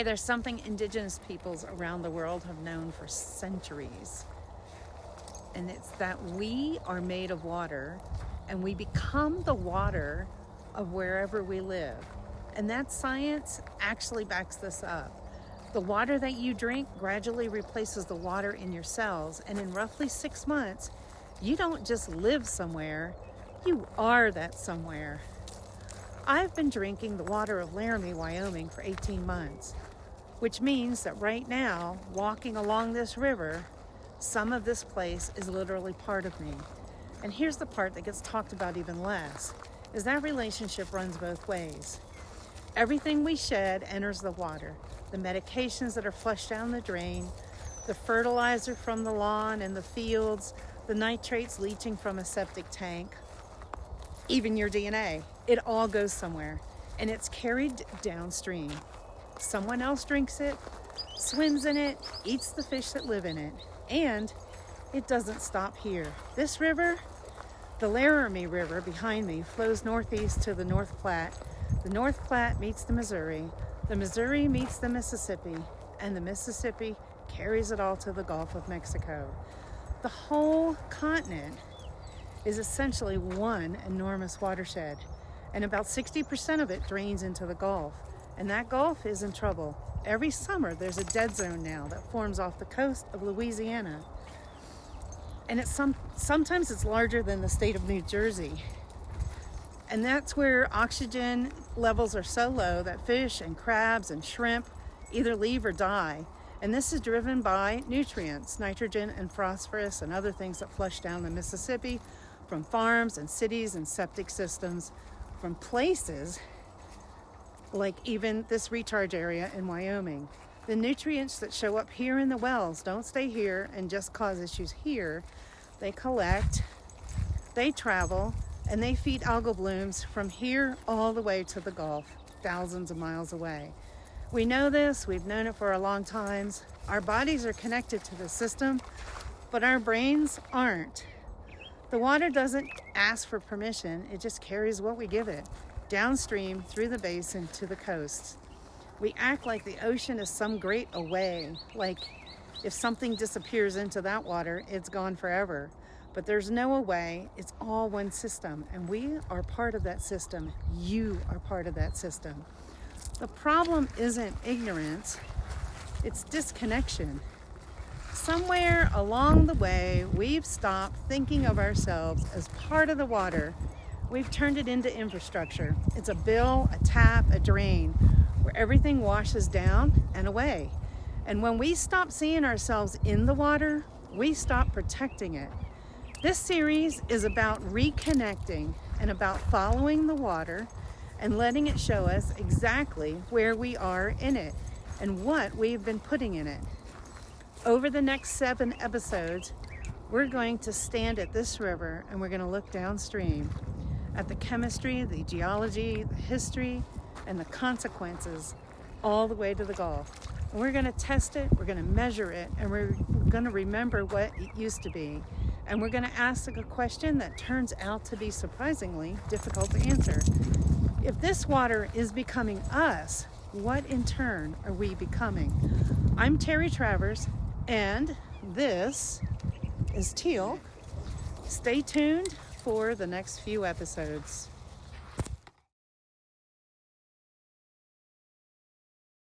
Hey, there's something indigenous peoples around the world have known for centuries. And it's that we are made of water and we become the water of wherever we live. And that science actually backs this up. The water that you drink gradually replaces the water in your cells. And in roughly 6 months, you don't just live somewhere, you are that somewhere. I've been drinking the water of Laramie, Wyoming for 18 months, which means that right now, walking along this river, some of this place is literally part of me. And here's the part that gets talked about even less, is that relationship runs both ways. Everything we shed enters the water. The medications that are flushed down the drain, the fertilizer from the lawn and the fields, the nitrates leaching from a septic tank, even your DNA, it all goes somewhere and it's carried downstream. Someone else drinks it, swims in it, eats the fish that live in it, and it doesn't stop here. This river, the Laramie River behind me, flows northeast to the North Platte. The North Platte meets the Missouri meets the Mississippi, and the Mississippi carries it all to the Gulf of Mexico. The whole continent is essentially one enormous watershed, and about 60% of it drains into the Gulf, and that Gulf is in trouble. Every summer there's a dead zone now that forms off the coast of Louisiana, and sometimes it's larger than the state of New Jersey, and that's where oxygen levels are so low that fish and crabs and shrimp either leave or die. And this is driven by nutrients, nitrogen and phosphorus and other things that flush down the Mississippi from farms and cities and septic systems, from places like even this recharge area in Wyoming. The nutrients that show up here in the wells don't stay here and just cause issues here. They collect, they travel, and they feed algal blooms from here all the way to the Gulf, thousands of miles away. We know this, we've known it for a long time. Our bodies are connected to the system, but our brains aren't. The water doesn't ask for permission, it just carries what we give it, downstream through the basin to the coast. We act like the ocean is some great away, like if something disappears into that water, it's gone forever. But there's no away, it's all one system, and we are part of that system. You are part of that system. The problem isn't ignorance, it's disconnection. Somewhere along the way, we've stopped thinking of ourselves as part of the water. We've turned it into infrastructure. It's a bill, a tap, a drain, where everything washes down and away. And when we stop seeing ourselves in the water, we stop protecting it. This series is about reconnecting and about following the water and letting it show us exactly where we are in it and what we've been putting in it. Over the next 7 episodes, we're going to stand at this river and we're going to look downstream at the chemistry, the geology, the history, and the consequences all the way to the Gulf. And we're going to test it, we're going to measure it, and we're going to remember what it used to be. And we're going to ask a question that turns out to be surprisingly difficult to answer. If this water is becoming us, what in turn are we becoming? I'm Terry Travers, and this is Teal. Stay tuned for the next few episodes.